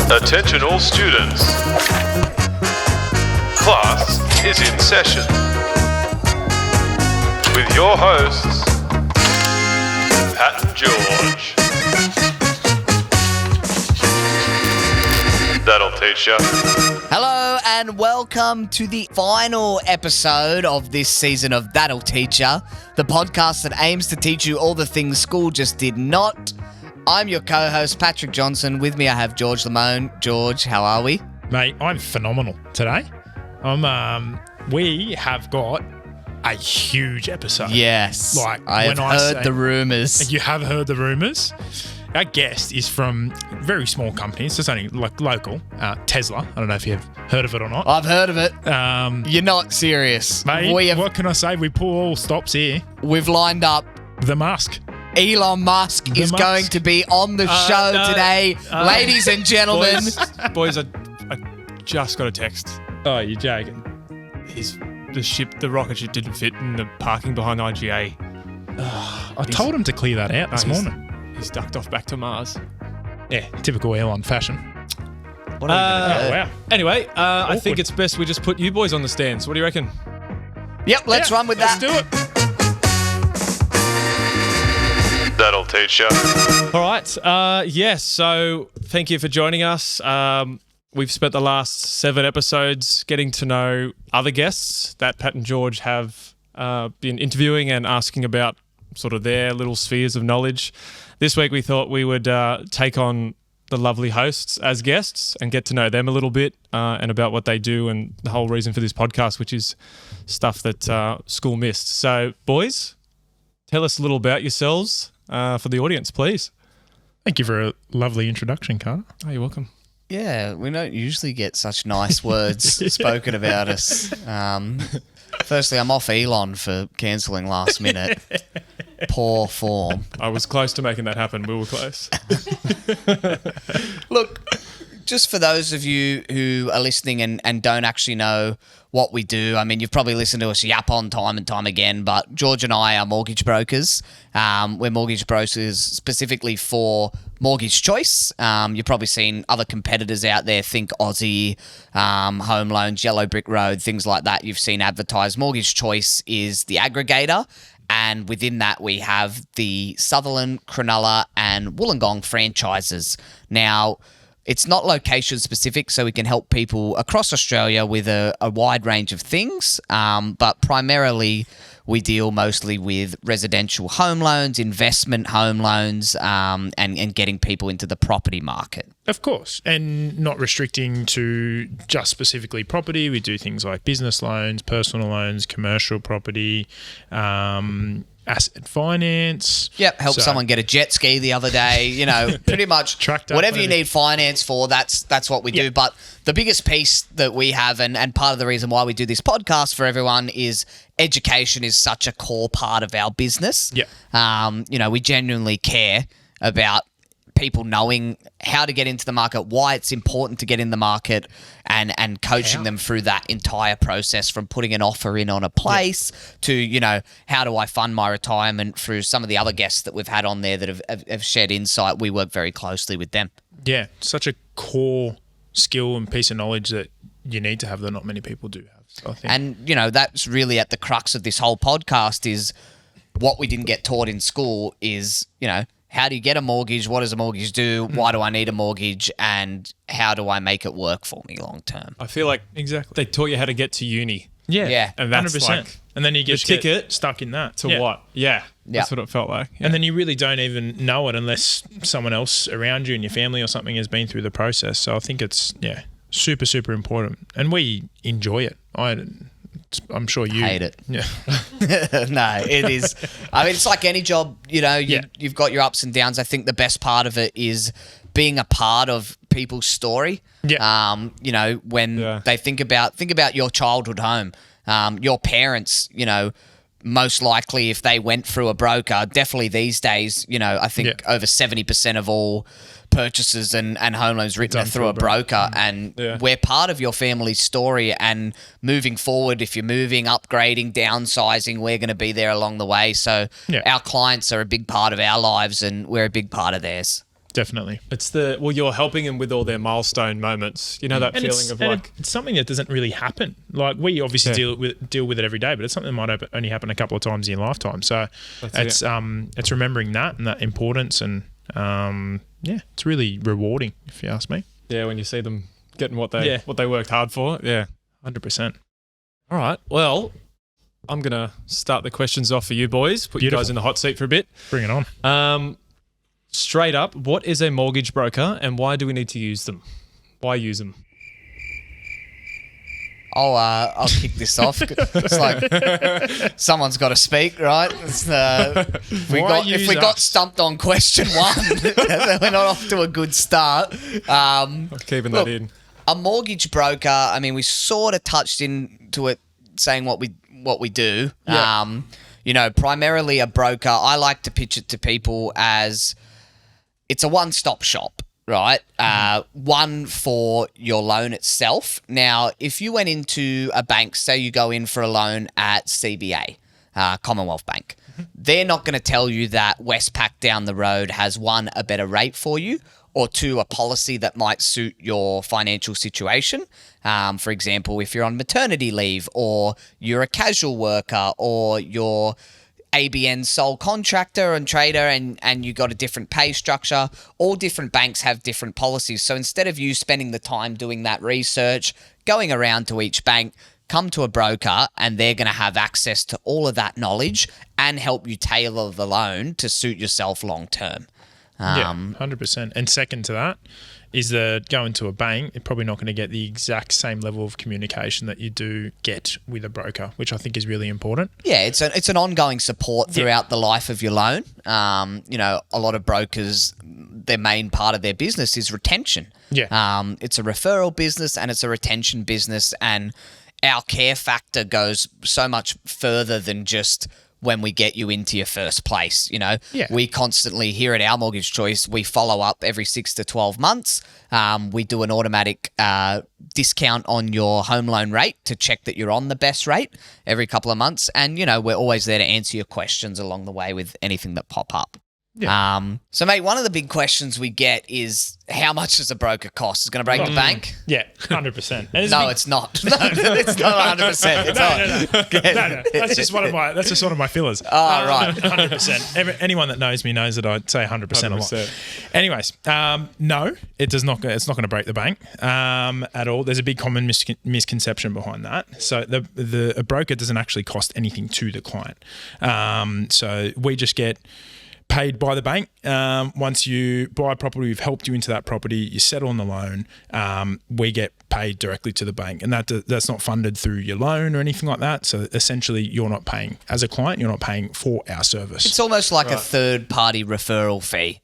Attention all students. Class is in session. With your hosts, Pat and George. That'll teach ya. Hello and welcome to the final episode of this season of That'll Teach Ya, the podcast that aims to teach you all the things school just did not. I'm your co-host, Patrick Johnson. With me, I have George Lamone. George, how are we? Mate, I'm phenomenal today. We have got a huge episode. Yes. I've heard the rumours. You have heard the rumours? Our guest is from a very small company. It's just only like local, Tesla. I don't know if you've heard of it or not. I've heard of it. You're not serious. Mate, what can I say? We pull all stops here. We've lined up the Musk. Elon Musk is going to be on the show today. Ladies and gentlemen. Boys, I just got a text. Oh, you're joking. The rocket ship didn't fit in the parking behind IGA. I told him to clear that out this morning. He's ducked off back to Mars. Yeah, typical airline fashion. What are we gonna do? Wow. Anyway, I think it's best we just put you boys on the stands. What do you reckon? Yep, let's run with that. Let's do it. That'll teach ya. All right. So thank you for joining us. We've spent the last 7 episodes getting to know other guests that Pat and George have been interviewing and asking about sort of their little spheres of knowledge. This week we thought we would take on the lovely hosts as guests and get to know them a little bit and about what they do and the whole reason for this podcast, which is stuff that school missed. So, boys, tell us a little about yourselves for the audience, please. Thank you for a lovely introduction, Carter. Oh, you're welcome. Yeah, we don't usually get such nice words spoken about us. Firstly, I'm off Elon for cancelling last minute. Poor form. I was close to making that happen. We were close. Look, just for those of you who are listening and don't actually know what we do, I mean, you've probably listened to us yap on time and time again, but George and I are mortgage brokers. We're mortgage brokers specifically for mortgage choice. You've probably seen other competitors out there, think Aussie, Home Loans, Yellow Brick Road, things like that. You've seen advertised. Mortgage choice is the aggregator. And within that, we have the Sutherland, Cronulla, and Wollongong franchises. Now, it's not location specific, so we can help people across Australia with a wide range of things. But primarily, we deal mostly with residential home loans, investment home loans, and getting people into the property market. Of course, and not restricting to just specifically property. We do things like business loans, personal loans, commercial property, asset finance. Yep, helped someone get a jet ski the other day. Pretty much whatever you need finance for, that's what we do. But the biggest piece that we have, and part of the reason why we do this podcast for everyone, is education is such a core part of our business. Yeah. We genuinely care about people knowing how to get into the market, why it's important to get in the market, and coaching them through that entire process, from putting an offer in on a place to, how do I fund my retirement, through some of the other guests that we've had on there that have shared insight. We work very closely with them. Yeah, such a core skill and piece of knowledge that you need to have that not many people do have. So I think. And, that's really at the crux of this whole podcast, is what we didn't get taught in school is, how do you get a mortgage? What does a mortgage do? Why do I need a mortgage? And how do I make it work for me long term? I feel like they taught you how to get to uni. Yeah. And that's 100%. like and then you the ticket get stuck in that. to what? Yeah. That's what it felt like. Yeah. And then you really don't even know it unless someone else around you in your family or something has been through the process. So I think it's, super, super important. And we enjoy it. I'm sure you hate it. Yeah. No, it is. I mean, it's like any job, you've got your ups and downs. I think the best part of it is being a part of people's story. Yeah. When they think about your childhood home, your parents, most likely if they went through a broker, definitely these days, I think over 70% of all purchases and home loans written through a broker, and we're part of your family's story. And moving forward, if you're moving, upgrading, downsizing, we're going to be there along the way. So our clients are a big part of our lives, and we're a big part of theirs. Definitely. It's you're helping them with all their milestone moments. You know, that feeling of like... It's something that doesn't really happen. Like, we obviously deal with it every day, but it's something that might only happen a couple of times in your lifetime. So it's remembering that and that importance, and it's really rewarding, if you ask me. Yeah, when you see them getting what they worked hard for. Yeah, 100%. All right. Well, I'm gonna start the questions off for you boys. Put you guys in the hot seat for a bit. Bring it on. Straight up, what is a mortgage broker and why do we need to use them? Why use them? I'll kick this off. It's like someone's got to speak, right? If we got stumped on question one, then we're not off to a good start. I'm keeping that in. A mortgage broker. I mean, we sort of touched into it, saying what we do. Yeah. Primarily a broker. I like to pitch it to people as it's a one-stop shop, right? One for your loan itself. Now, if you went into a bank, say you go in for a loan at CBA, Commonwealth Bank, they're not going to tell you that Westpac down the road has, one, a better rate for you, or two, a policy that might suit your financial situation. For example, if you're on maternity leave, or you're a casual worker, or you're ABN sole contractor and trader, and you got a different pay structure. All different banks have different policies. So instead of you spending the time doing that research, going around to each bank, come to a broker and they're going to have access to all of that knowledge and help you tailor the loan to suit yourself long term. 100%. And second to that is that going to a bank, you're probably not going to get the exact same level of communication that you do get with a broker, which I think is really important. Yeah, it's an ongoing support throughout the life of your loan. A lot of brokers, their main part of their business is retention. Yeah. It's a referral business and it's a retention business, and our care factor goes so much further than just when we get you into your first place. We constantly, here at Our Mortgage Choice, we follow up every 6 to 12 months. We do an automatic discount on your home loan rate to check that you're on the best rate every couple of months. And, we're always there to answer your questions along the way with anything that pop up. Yeah. So, mate, one of the big questions we get is, how much does a broker cost? Is it going to break the bank? Yeah, 100%. No, it's not. No, it's not 100%. No. That's just one of my fillers. Oh, right. 100%. Anyone that knows me knows that I'd say 100% a lot. Anyways, no, it does not. It's not going to break the bank at all. There's a big common misconception behind that. So a broker doesn't actually cost anything to the client. So we just get paid by the bank. Once you buy a property, we've helped you into that property, you settle on the loan, we get paid directly to the bank, and that's not funded through your loan or anything like that. So essentially, you're not paying, as a client, you're not paying for our service. It's almost like a third-party referral fee.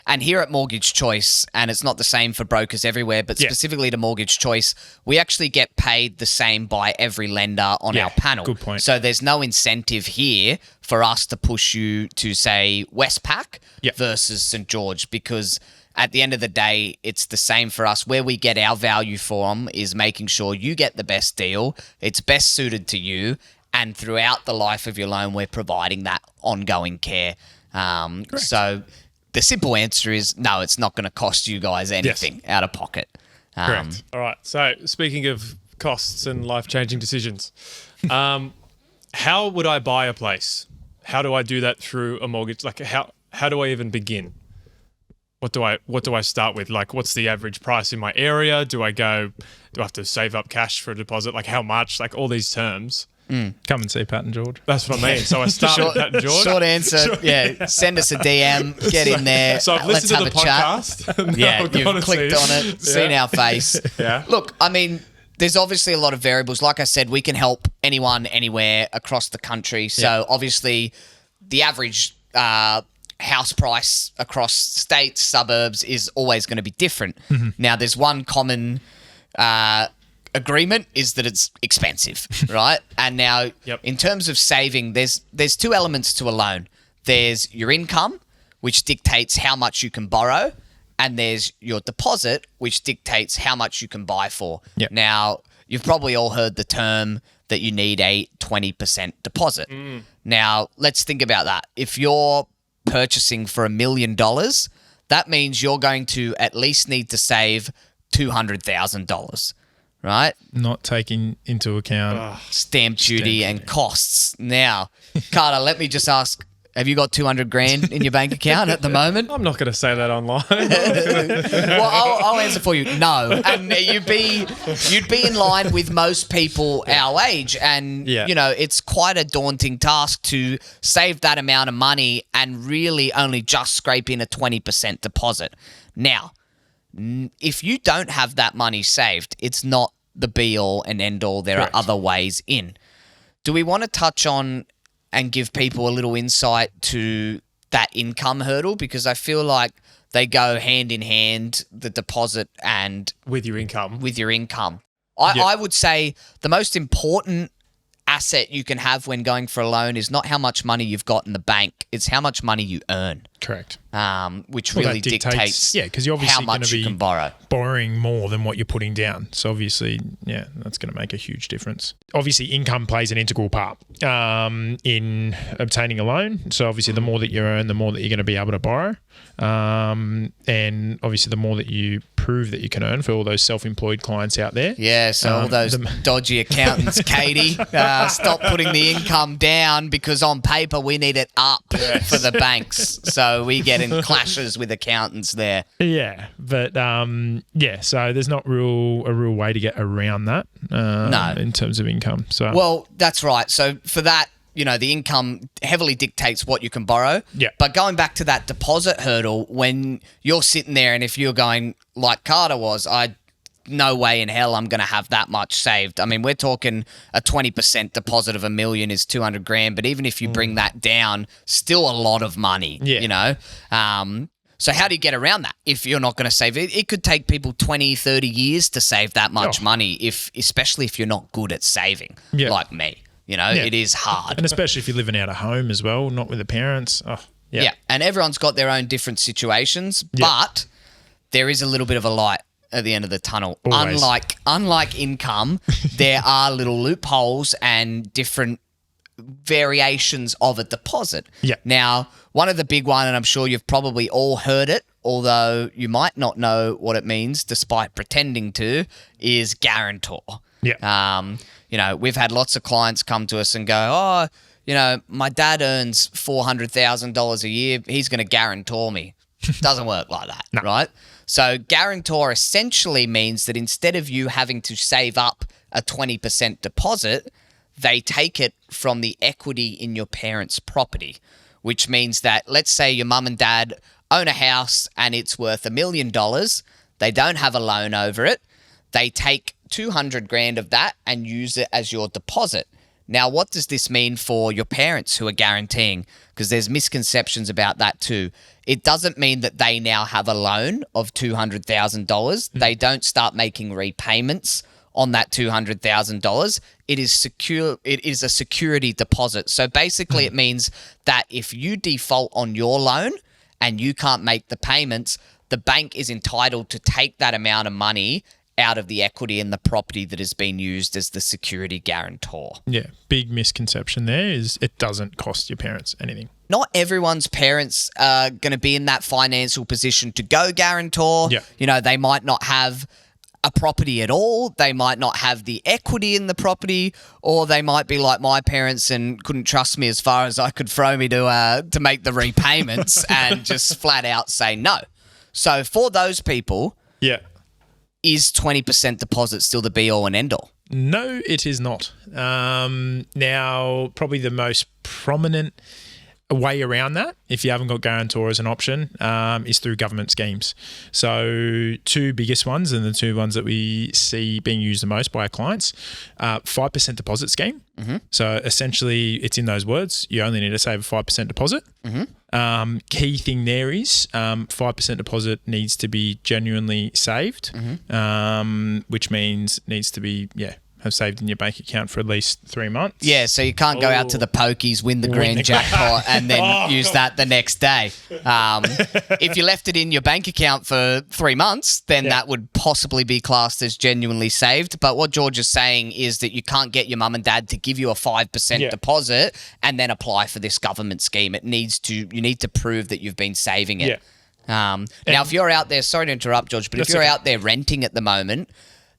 And here at Mortgage Choice, and it's not the same for brokers everywhere, but specifically to Mortgage Choice, we actually get paid the same by every lender on our panel. Good point. So there's no incentive here for us to push you to, say, Westpac versus St. George, because at the end of the day, it's the same for us. Where we get our value from is making sure you get the best deal, it's best suited to you, and throughout the life of your loan, we're providing that ongoing care. So the simple answer is no, it's not going to cost you guys anything out of pocket. Correct. All right. So speaking of costs and life-changing decisions, how would I buy a place? How do I do that through a mortgage? Like how do I even begin? What do I start with? Like, what's the average price in my area? Do I have to save up cash for a deposit? Like, how much? Like, all these terms. Come and see Pat and George. That's what I mean. So I start with Pat and George. Short answer, send us a DM, get in there. So I've let's listened have to the a podcast. chat. You've clicked on it, seen our face. Yeah. Look, I mean, there's obviously a lot of variables. Like I said, we can help anyone, anywhere across the country. So obviously, the average house price across states, suburbs is always going to be different. Now, there's one common agreement is that it's expensive, right? And now, in terms of saving, there's two elements to a loan. There's your income, which dictates how much you can borrow, and there's your deposit, which dictates how much you can buy for. Now, you've probably all heard the term that you need a 20% deposit. Now, let's think about that. If you're purchasing for $1 million, that means you're going to at least need to save $200,000, right? Not taking into account Stamp duty and costs. Now, Carter, let me just ask, have you got 200 grand in your bank account at the moment? I'm not going to say that online. Well, I'll answer for you. No, and you'd be in line with most people our age, and it's quite a daunting task to save that amount of money and really only just scrape in a 20% deposit. Now, if you don't have that money saved, it's not the be all and end all. There are other ways in. Do we want to touch on and give people a little insight to that income hurdle? Because I feel like they go hand in hand, the deposit and with your income. I would say the most important asset you can have when going for a loan is not how much money you've got in the bank, it's how much money you earn. Correct. Which really dictates because you're obviously how much you can borrow. Borrowing more than what you're putting down. So obviously, that's going to make a huge difference. Obviously, income plays an integral part in obtaining a loan. So obviously, the more that you earn, the more that you're going to be able to borrow. And obviously, the more that you prove that you can earn for all those self-employed clients out there. Yeah, so all those dodgy accountants, Katie, stop putting the income down because on paper we need it up for the banks. So we get in clashes with accountants there. Yeah, but so there's not a real way to get around that in terms of income. So well, that's right. So for that, the income heavily dictates what you can borrow. Yeah. But going back to that deposit hurdle, when you're sitting there and if you're going like Carter was, no way in hell I'm going to have that much saved. I mean, we're talking a 20% deposit of $1 million is 200 grand, but even if you bring that down, still a lot of money, So how do you get around that if you're not going to save it? It could take people 20, 30 years to save that much money, especially if you're not good at saving like me. It is hard. And especially if you're living out of home as well, not with the parents. Yeah, and everyone's got their own different situations, but there is a little bit of a light at the end of the tunnel. Always. Unlike income, there are little loopholes and different variations of a deposit. Yeah. Now, one of the big one, and I'm sure you've probably all heard it, although you might not know what it means despite pretending to, is guarantor. Yeah. We've had lots of clients come to us and go, my dad earns $400,000 a year. He's going to guarantor me. Doesn't work like that, right? So guarantor essentially means that instead of you having to save up a 20% deposit, they take it from the equity in your parents' property, which means that let's say your mum and dad own a house and it's worth $1 million. They don't have a loan over it. They take 200 grand of that and use it as your deposit. Now, what does this mean for your parents who are guaranteeing? Because there's misconceptions about that too. It doesn't mean that they now have a loan of $200,000. They don't start making repayments on that $200,000. It is secure. It is a security deposit. So basically, it means that if you default on your loan and you can't make the payments, the bank is entitled to take that amount of money out of the equity in the property that has been used as the security guarantor. Yeah, big misconception there is it doesn't cost your parents anything. Not everyone's parents are going to be in that financial position to go guarantor. Yeah. They might not have a property at all. They might not have the equity in the property, or they might be like my parents and couldn't trust me as far as I could throw me to make the repayments and just flat out say no. So for those people, is 20% deposit still the be all and end all? No, it is not. Now, probably the most prominent way around that, if you haven't got guarantor as an option, is through government schemes. So two biggest ones, and the two ones that we see being used the most by our clients, 5% deposit scheme. Mm-hmm. So essentially, it's in those words, you only need to save a 5% deposit. Mm-hmm. Key thing there is 5% deposit needs to be genuinely saved, which means it needs to be, have saved in your bank account for at least 3 months. Yeah, so you can't go out to the pokies, win the grand jackpot, and then use that the next day. If you left it in your bank account for 3 months, then that would possibly be classed as genuinely saved. But what George is saying is that you can't get your mum and dad to give you a 5% deposit and then apply for this government scheme. You need to prove that you've been saving it. Now, if you're out there, sorry to interrupt, George, but if you're out there renting at the moment,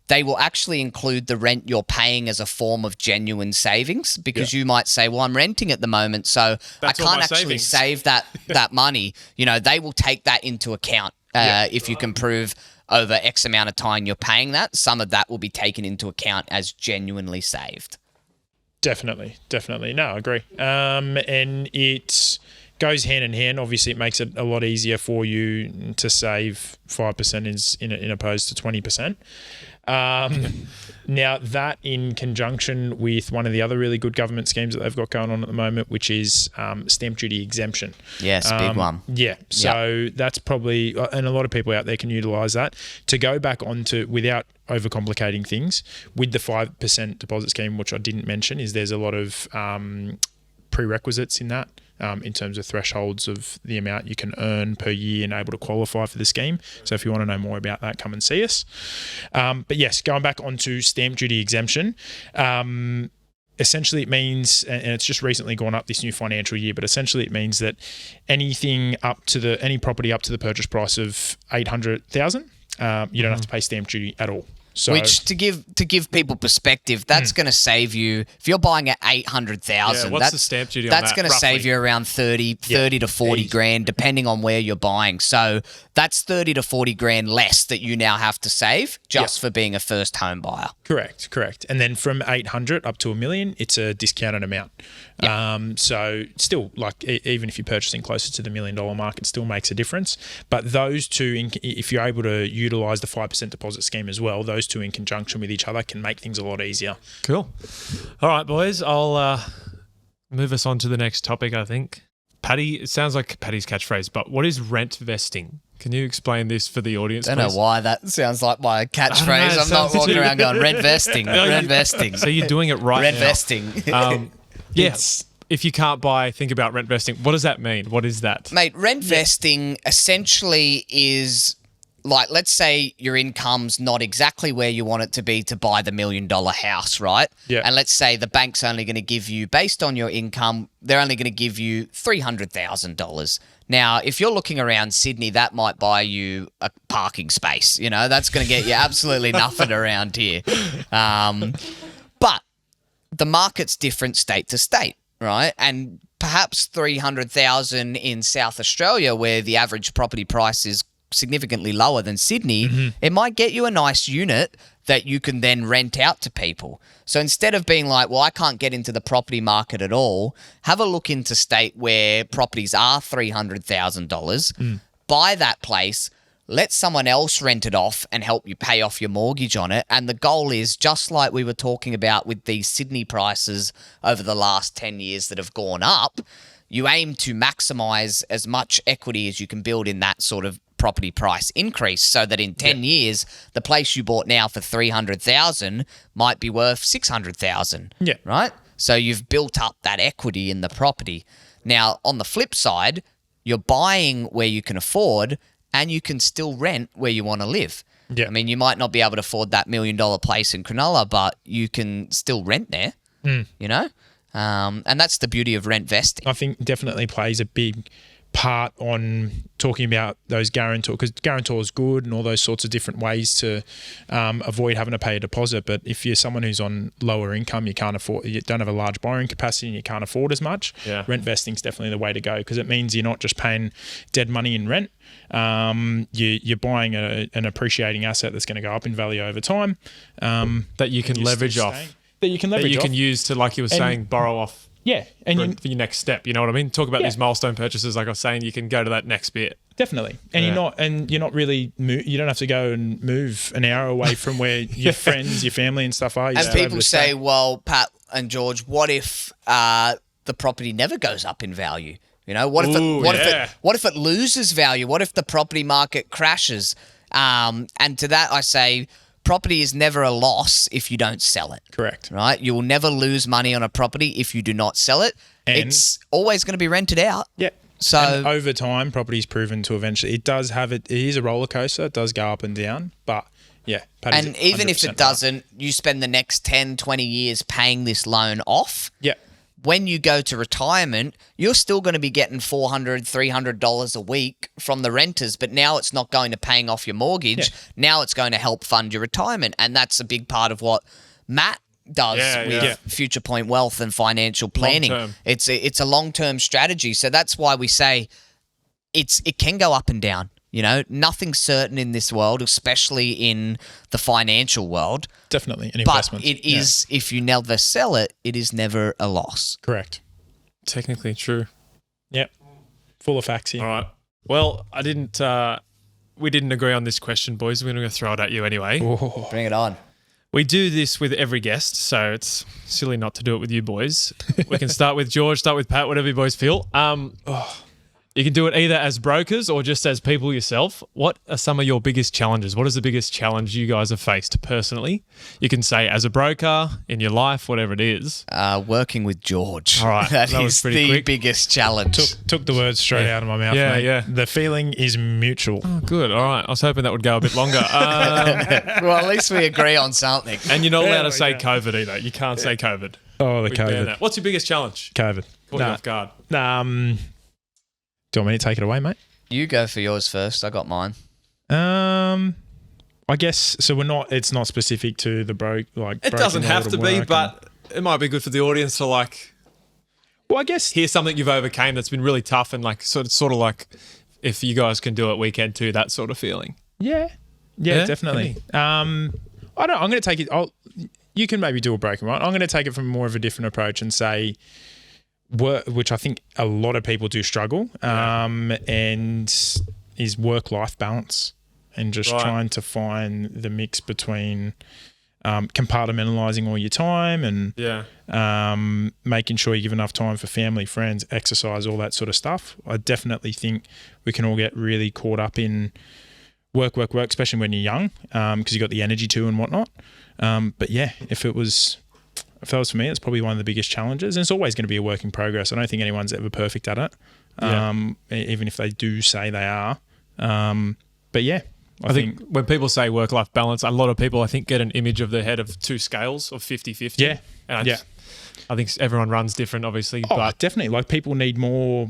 they will actually include the rent you're paying as a form of genuine savings, because you might say, well, I'm renting at the moment, so That's I all can't my actually savings." save that money. They will take that into account if you can prove over X amount of time you're paying that. Some of that will be taken into account as genuinely saved. Definitely. No, I agree. And it goes hand in hand. Obviously, it makes it a lot easier for you to save 5% in opposed to 20%. Now, that in conjunction with one of the other really good government schemes that they've got going on at the moment, which is stamp duty exemption. Yes, big one. Yeah, so that's probably, and a lot of people out there can utilise that to go back onto, without overcomplicating things, with the 5% deposit scheme, which I didn't mention, is there's a lot of prerequisites in that. In terms of thresholds of the amount you can earn per year and able to qualify for the scheme. So if you want to know more about that, come and see us. But yes, going back onto stamp duty exemption, essentially it means, and it's just recently gone up this new financial year, but essentially it means that any property up to the purchase price of $800,000, you don't have to pay stamp duty at all. So, which to give people perspective, that's going to save you, if you're buying at 800,000. What's the stamp duty on that's that? going to save you around 30 to 40 grand, depending on where you're buying. So that's 30 to 40 grand less that you now have to save just for being a first home buyer. Correct. And then from 800 up to $1 million, it's a discounted amount. So still, like, even if you're purchasing closer to the $1 million mark, it still makes a difference. But those two, if you're able to utilise the 5% deposit scheme as well, those two in conjunction with each other can make things a lot easier. Cool. All right, boys, I'll move us on to the next topic, I think. Paddy, it sounds like Paddy's catchphrase, but what is rent vesting? Can you explain this for the audience, I don't know why that sounds like my catchphrase. I'm not walking around going, rent vesting, rent vesting. So you're doing it right rent now. vesting. Yes. If you can't buy, think about rent vesting. What does that mean? What is that? Mate, rent vesting essentially is, like, let's say your income's not exactly where you want it to be to buy the $1 million house, right? Yeah. And let's say the bank's only going to give you, based on your income, they're only going to give you $300,000. Now, if you're looking around Sydney, that might buy you a parking space. That's going to get you absolutely nothing around here. But the market's different state to state, right? And perhaps 300,000 in South Australia, where the average property price is significantly lower than Sydney, it might get you a nice unit that you can then rent out to people. So instead of being like, well, I can't get into the property market at all, have a look into state where properties are $300,000, buy that place, let someone else rent it off and help you pay off your mortgage on it. And the goal is, just like we were talking about with these Sydney prices over the last 10 years that have gone up, you aim to maximize as much equity as you can build in that sort of property price increase, so that in 10 years, the place you bought now for 300,000 might be worth 600,000. Yeah. Right? So you've built up that equity in the property. Now, on the flip side, you're buying where you can afford, and you can still rent where you want to live. Yeah. I mean, you might not be able to afford that $1 million place in Cronulla, but you can still rent there, and that's the beauty of rent vesting. I think definitely plays a big part on talking about those guarantors, because guarantor is good and all those sorts of different ways to avoid having to pay a deposit. But if you're someone who's on lower income, you don't have a large borrowing capacity and you can't afford as much, rent vesting is definitely the way to go, because it means you're not just paying dead money in rent. You're buying an appreciating asset that's going to go up in value over time, that you can leverage off. That you can use to, like you were saying, borrow off. Yeah, and for your next step, you know what I mean? Talk about these milestone purchases, like I was saying, you can go to that next bit. Definitely. And you're not really, you don't have to go and move an hour away from where your friends, your family and stuff are. And people say, well, Pat and George, what if the property never goes up in value? What if it loses value? What if the property market crashes? And to that I say, property is never a loss if you don't sell it. Correct. Right? You will never lose money on a property if you do not sell it. And it's always going to be rented out. Yeah. So and over time, property's proven to eventually, it is a roller coaster. It does go up and down, but yeah. And even if it doesn't, you spend the next 10, 20 years paying this loan off. Yeah. when you go to retirement, you're still going to be getting $400, $300 a week from the renters, but now it's not going to paying off your mortgage. Yeah. Now it's going to help fund your retirement. And that's a big part of what Matt does with Future Point Wealth and financial planning. Long-term. It's a long-term strategy. So that's why we say it can go up and down. You know, nothing's certain in this world, especially in the financial world. Definitely an But investment. it is, if you never sell it, it is never a loss. Correct. Technically true. Yep. Full of facts here. All right. Well, we didn't agree on this question, boys. We're going to throw it at you anyway. Oh. Bring it on. We do this with every guest, so it's silly not to do it with you boys. We can start with George, start with Pat, whatever you boys feel. You can do it either as brokers or just as people yourself. What are some of your biggest challenges? What is the biggest challenge you guys have faced personally? You can say as a broker, in your life, whatever it is. Working with George. All right. That was is pretty the quick. biggest challenge. Took the words straight out of my mouth, mate. Yeah. The feeling is mutual. Oh, good. All right. I was hoping that would go a bit longer. Well, at least we agree on something. And you're not allowed to we say go. COVID either. You can't say COVID. Oh, the We ban COVID. that. What's your biggest challenge? COVID. Caught you off guard. Do you want me to take it away, mate? You go for yours first. I got mine. I guess so. It's not specific to the It doesn't have to be, but it might be good for the audience to well, I guess hear something you've overcame that's been really tough and sort of like if you guys can do it, we can too. That sort of feeling. Yeah, definitely. I don't. I'm going to take it. You can maybe do a broken right. I'm going to take it from more of a different approach and say, which I think a lot of people do struggle, and is work-life balance, and just trying to find the mix between compartmentalizing all your time and making sure you give enough time for family, friends, exercise, all that sort of stuff. I definitely think we can all get really caught up in work, especially when you're young, because you got the energy to and whatnot. But yeah, if that was for me, it's probably one of the biggest challenges, and it's always going to be a work in progress. I don't think anyone's ever perfect at it, even if they do say they are. But yeah, I think when people say work-life balance, a lot of people, I think, get an image of their head of two scales of 50-50. Yeah. And I think everyone runs different, obviously. But definitely. Like, people need more,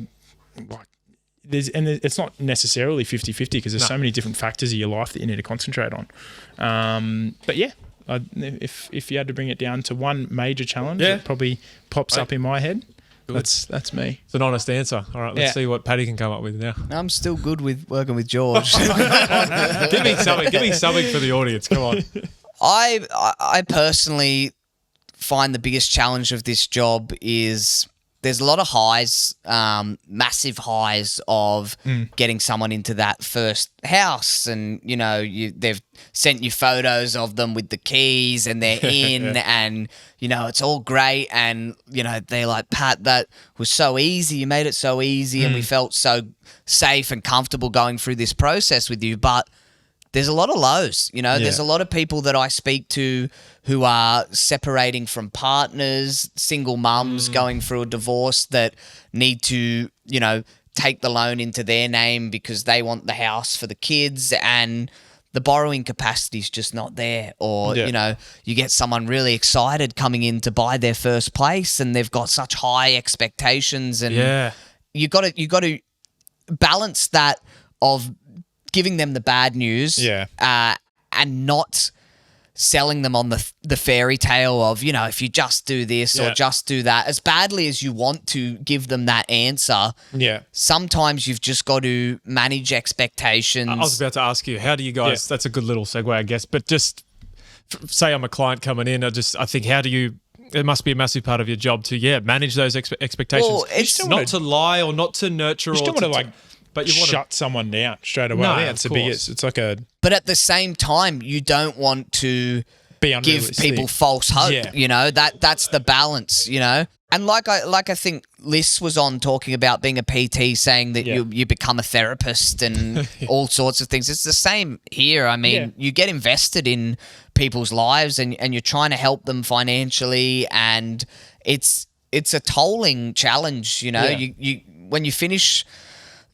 it's not necessarily 50-50 because there's so many different factors of your life that you need to concentrate on. But yeah, if you had to bring it down to one major challenge, it probably pops up in my head. That's me. It's an honest answer. All right, let's see what Paddy can come up with now. I'm still good with working with George. Give me something for the audience. Come on. I personally find the biggest challenge of this job is there's a lot of highs, massive highs of getting someone into that first house, and they've sent you photos of them with the keys, and they're in, and it's all great, and they're like, Pat, that was so easy. You made it so easy, and we felt so safe and comfortable going through this process with you, but there's a lot of lows, there's a lot of people that I speak to who are separating from partners, single mums going through a divorce that need to, take the loan into their name because they want the house for the kids, and the borrowing capacity is just not there. Or, you get someone really excited coming in to buy their first place and they've got such high expectations, and you got to balance that of giving them the bad news and not selling them on the fairy tale of, if you just do this or just do that. As badly as you want to give them that answer, sometimes you've just got to manage expectations. I was about to ask you, how do you guys, that's a good little segue, I guess, but just say I'm a client coming in, I think, how do you, it must be a massive part of your job to, manage those expectations. Well, it's not to lie or not to nurture you or still want to but you shut someone down straight away. No, I think that's the biggest. It's like a. But at the same time, you don't want to give people false hope. That's the balance. And like I think Liz was on talking about being a PT, saying that you become a therapist and all sorts of things. It's the same here. I mean, you get invested in people's lives and you're trying to help them financially, and it's a tolling challenge. You when you finish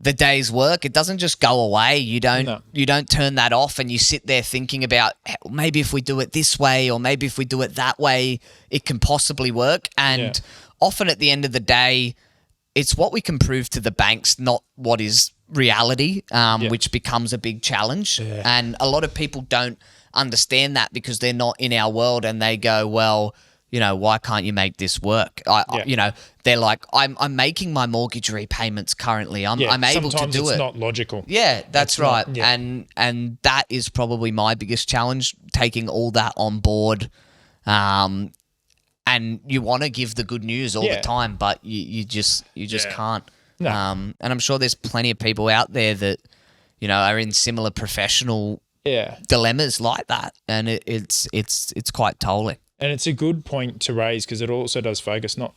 the day's work, it doesn't just go away. You don't turn that off and you sit there thinking about maybe if we do it this way or maybe if we do it that way, it can possibly work. And often at the end of the day, it's what we can prove to the banks, not what is reality, which becomes a big challenge. Yeah. And a lot of people don't understand that because they're not in our world, and they go, well, why can't you make this work? They're like, I'm making my mortgage repayments currently. I'm able to do it. It's not logical. Yeah, that's right. And that is probably my biggest challenge, taking all that on board. And you want to give the good news all the time, but you just can't. No. And I'm sure there's plenty of people out there that, are in similar professional dilemmas like that, and it's quite tolling. And it's a good point to raise because it also does focus not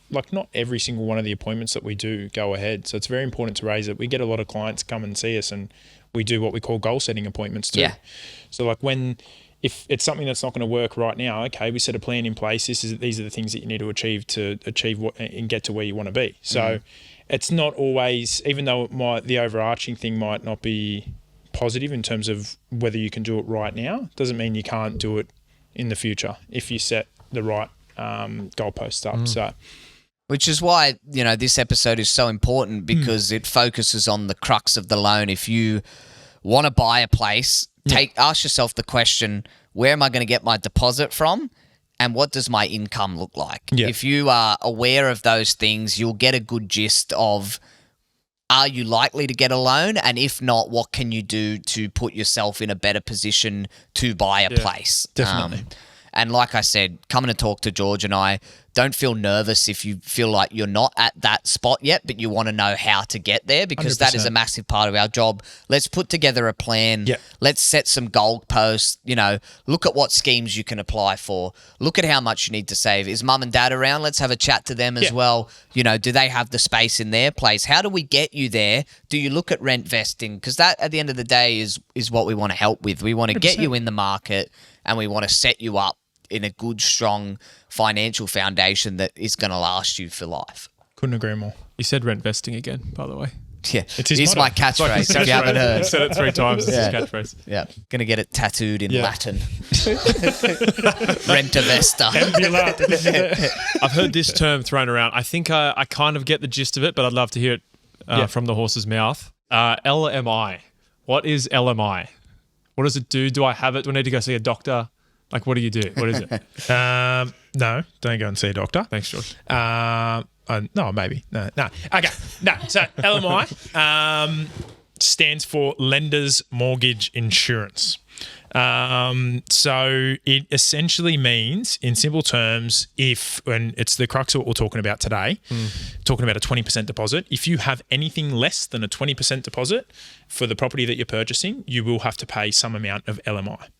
every single one of the appointments that we do go ahead. So it's very important to raise it. We get a lot of clients come and see us, and we do what we call goal setting appointments too. Yeah. So if it's something that's not going to work right now, okay, we set a plan in place. These are the things that you need to achieve what and get to where you want to be. So it's not always, even though the overarching thing might not be positive in terms of whether you can do it right now, doesn't mean you can't do it in the future if you set the right goalposts up. So, which is why this episode is so important, because it focuses on the crux of the loan. If you want to buy a place, ask yourself the question: where am I going to get my deposit from, and what does my income look like? Yeah. If you are aware of those things, you'll get a good gist of, are you likely to get a loan? And if not, what can you do to put yourself in a better position to buy a place? Definitely. And like I said, coming to talk to George and I, don't feel nervous if you feel like you're not at that spot yet, but you want to know how to get there, because 100%. That is a massive part of our job. Let's put together a plan. Yep. Let's set some goalposts. Look at what schemes you can apply for. Look at how much you need to save. Is mum and dad around? Let's have a chat to them as well. Do they have the space in their place? How do we get you there? Do you look at rent vesting? Because that, at the end of the day, is what we want to help with. We want to 100%. Get you in the market, and we want to set you up in a good, strong financial foundation that is going to last you for life. Couldn't agree more. You said rent vesting again, by the way. Yeah, it's my catchphrase. If you haven't heard, you said it 3 times. It's his catchphrase. Yeah, going to get it tattooed in Latin. Renta vesta. I've heard this term thrown around. I think I kind of get the gist of it, but I'd love to hear it from the horse's mouth. LMI. What is LMI? What does it do? Do I have it? Do I need to go see a doctor? Like, what do you do? What is it? No, don't go and see a doctor. Thanks, George. No, maybe. No. Okay. No. So LMI stands for Lender's Mortgage Insurance. So it essentially means, in simple terms, and it's the crux of what we're talking about today, talking about a 20% deposit. If you have anything less than a 20% deposit for the property that you're purchasing, you will have to pay some amount of LMI.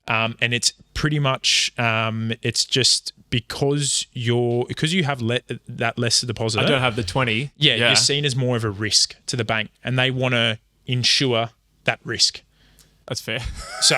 And it's pretty much, it's just because you have that less deposit. I don't have the 20. Yeah, you're seen as more of a risk to the bank, and they want to insure that risk. That's fair. So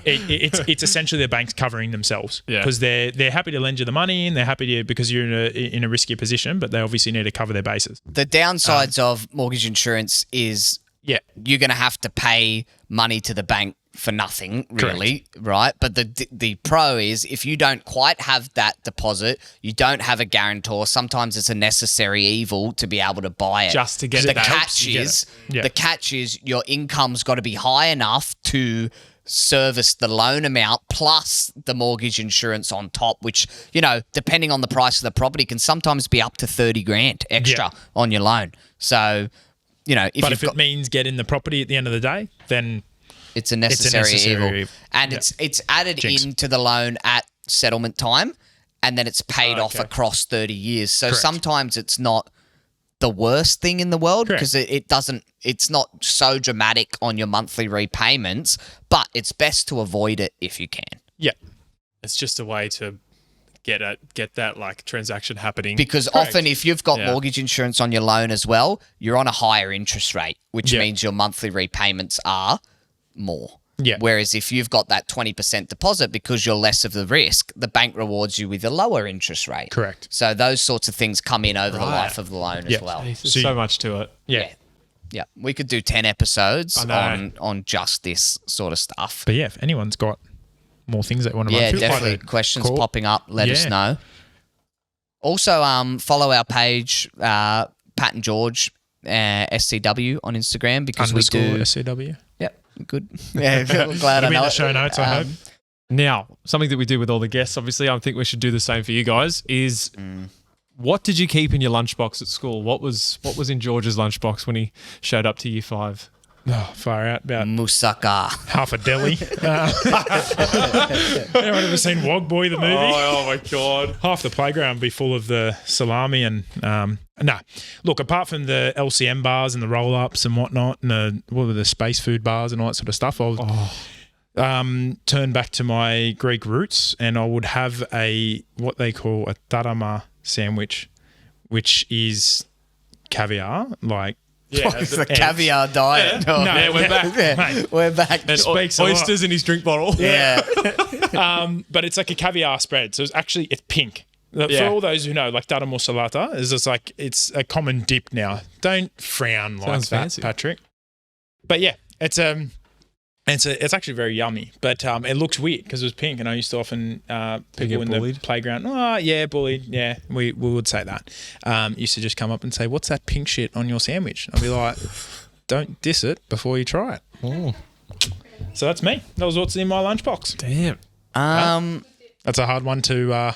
it's essentially the banks covering themselves, because they're happy to lend you the money, and they're happy to, because you're in a riskier position, but they obviously need to cover their bases. The downsides of mortgage insurance is you're going to have to pay money to the bank for nothing, really. Correct. Right? But the pro is, if you don't quite have that deposit, you don't have a guarantor, sometimes it's a necessary evil to be able to buy it. Just to get it. The catch is your income's got to be high enough to service the loan amount plus the mortgage insurance on top, which, depending on the price of the property, can sometimes be up to 30 grand extra on your loan. So, if it means getting the property at the end of the day, then it's a necessary evil. And it's added into the loan at settlement time, and then it's paid off across 30 years. So sometimes it's not the worst thing in the world, because it's not so dramatic on your monthly repayments, but it's best to avoid it if you can. Yeah. It's just a way to get that like transaction happening. Because often if you've got mortgage insurance on your loan as well, you're on a higher interest rate, which means your monthly repayments are more. Yeah. Whereas if you've got that 20% deposit, because you're less of the risk, the bank rewards you with a lower interest rate. Correct. So those sorts of things come in over the life of the loan as well. There's so much to it. Yeah. We could do 10 episodes on just this sort of stuff. But if anyone's got more things that want to run through, definitely questions popping up, let us know. Also, follow our page, Pat and George, SCW on Instagram because we do. SCW. Yep, good. Yeah, glad I It'll be know in the it. show notes, I hope. Now, something that we do with all the guests, obviously, I think we should do the same for you guys, is what did you keep in your lunchbox at school? What was in George's lunchbox when he showed up to year 5? Oh, far out. About Moussaka. half a deli. Anyone ever seen Wog Boy, the movie? Oh my God. Half the playground would be full of the salami and look, apart from the LCM bars and the roll-ups and whatnot and the space food bars and all that sort of stuff, I'll turn back to my Greek roots and I would have what they call a tarama sandwich, which is caviar, like It's the caviar diet. No, we're back. Mate. We're back. And Speaks a lot. oysters in his drink bottle. Yeah. But it's like a caviar spread, so it's pink. For Yeah. all those who know, like taramo salata is just like it's a common dip now. Don't frown like Sounds that, fancy. Patrick. But yeah, it's actually very yummy. But it looks weird because it was pink, and I used to often people in bullied? the playground. Oh yeah, bullied. Yeah, we would say that. Used to just come up and say, "What's that pink shit on your sandwich?" I'd be like, "Don't diss it before you try it." Oh, So that's me. That was what's in my lunchbox. damn. That's a hard one to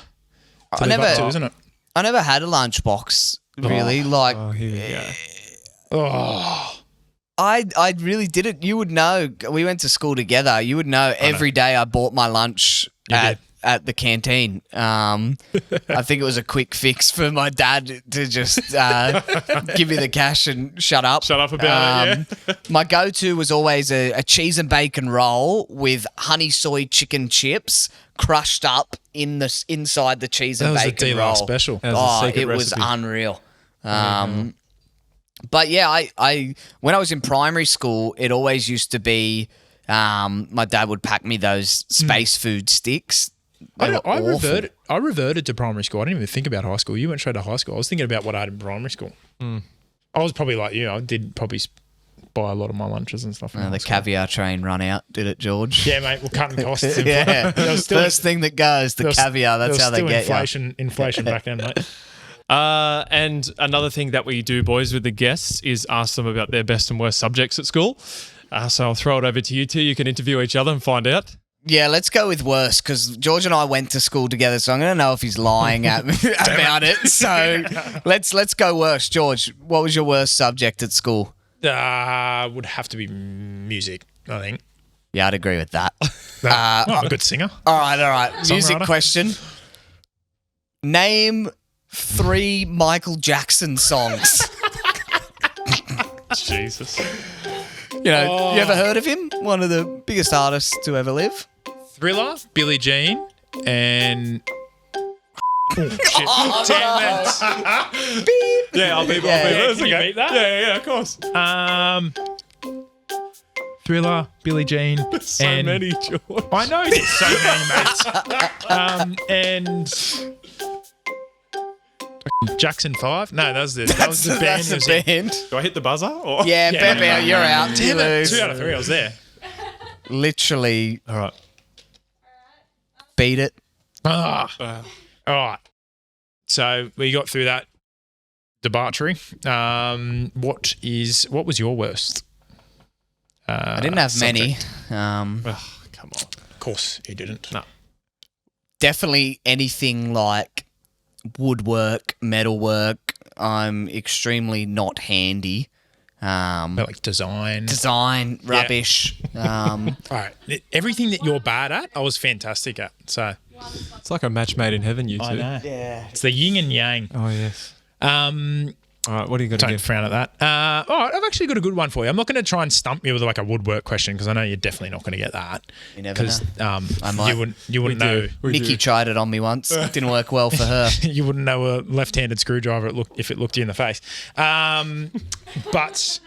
live never- up to, isn't it? I never had a lunchbox, really. Like, Oh, here we go. Oh, I really didn't. You would know. We went to school together. You would know every day I bought my lunch at the canteen. I think it was a quick fix for my dad to just give me the cash and shut up. Shut up about it, yeah. My go-to was always a cheese and bacon roll with honey soy chicken chips crushed up inside the cheese and that was a bacon D-Lar roll. special. That was a Oh, secret it was recipe. unreal. But yeah, I when I was in primary school, it always used to be my dad would pack me those space food sticks. They were awful. I reverted to primary school. I didn't even think about high school. You went straight to high school. I was thinking about what I had in primary school. I was probably like you. I did probably buy a lot of my lunches and stuff. in high The school. caviar train run out, did it, George? Yeah, mate. We're cutting costs. Yeah. There was still- First thing that goes, the there was- caviar. there That's was how they still get inflation back then, mate. And another thing that we do, boys, with the guests is ask them about their best and worst subjects at school. So I'll throw it over to you two. You can interview each other and find out. Yeah, let's go with worst because George and I went to school together, so I'm going to know if he's lying at me about it. So let's go worst. George, what was your worst subject at school? Would have to be music, I think. Yeah, I'd agree with that. I'm a good singer. All right. Music Songwriter? question. Name 3 Michael Jackson songs. Jesus. You ever heard of him? One of the biggest artists to ever live. Thriller, Billie Jean, and oh, shit. Damn it. Yeah, I'll beep. Yeah, That's can you okay. beat that? Yeah, of course. Thriller, Billie Jean, So and many, George. I know there's so many, mates. Jackson 5? No, that was the band. That's who was the in. band. Do I hit the buzzer? Or? Yeah, Yeah, Bebe, you're out. You Damn it. lose. 2 out of 3, I was there. Literally All right. beat it. All right. So we got through that debauchery. What was your worst? I didn't have many. Come on. Of course you didn't. No. Definitely anything like woodwork, metalwork. I'm extremely not handy. But like design. Design, rubbish. All right. Everything that you're bad at, I was fantastic at. So It's like a match made in heaven, you two. Yeah. It's the yin and yang. Oh, yes. All right, what are you going to Don't get? frown at that. All right, I've actually got a good one for you. I'm not going to try and stump you with like a woodwork question because I know you're definitely not going to get that. You never know. I might. You wouldn't know. Nikki tried it on me once. It didn't work well for her. You wouldn't know a left-handed screwdriver if it looked you in the face. But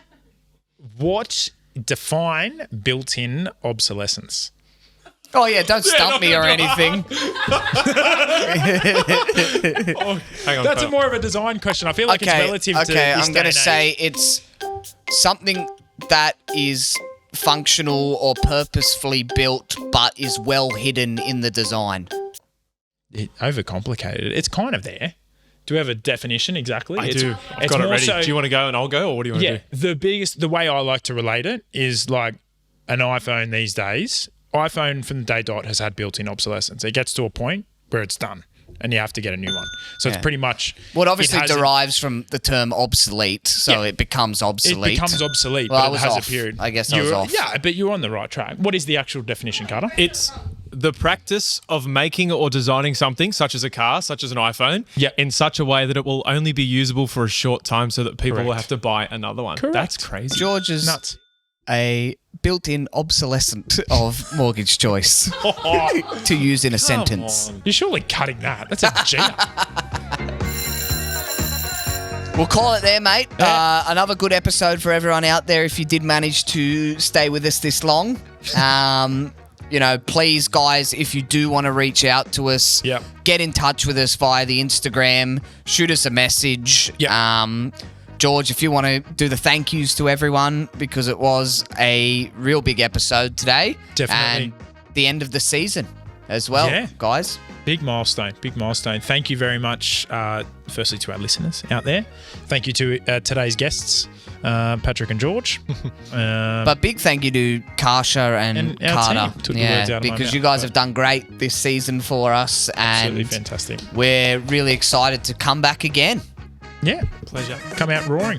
define built-in obsolescence? Oh, yeah, don't stump me or anything. Hang on. That's pal. more of a design question. I feel like it's relative to okay, this I'm day going to and age. say it's something that is functional or purposefully built but is well hidden in the design. It overcomplicated. It's kind of there. Do we have a definition exactly? I do. I've it's got it more ready. so- Do you want to go and I'll go, or what do you want to Yeah, do? the way I like to relate it is like an iPhone these days. iPhone from the day dot has had built-in obsolescence. It gets to a point where it's done and you have to get a new one. So it's pretty much... Well, it obviously hasn't- derives from the term obsolete, so Yeah. it becomes obsolete. It becomes obsolete, Well, I but it was has off. a period. I guess I was off. Yeah, but you're on the right track. What is the actual definition, Carter? It's the practice of making or designing something, such as a car, such as an iPhone, Yep. in such a way that it will only be usable for a short time so that people will Correct. have to buy another one. Correct. That's crazy. George is Nuts. a built-in obsolescent of mortgage choice to use in a sentence. You're surely cutting that. That's a G. We'll call it there, mate. Another good episode for everyone out there if you did manage to stay with us this long. Please, guys, if you do want to reach out to us, Yep. get in touch with us via the Instagram, shoot us a message. Yep. George, if you want to do the thank yous to everyone, because it was a real big episode today. Definitely. And the end of the season as well, Yeah. guys. Big milestone. Big milestone. Thank you very much, firstly, to our listeners out there. Thank you to today's guests, Patrick and George. But big thank you to Karsha and our Carter. team. Took the words out of my because mouth, you guys but- have done great this season for us. Absolutely And fantastic. we're really excited to come back again. Yeah. Pleasure. Come out roaring.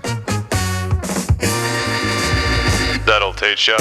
That'll teach ya.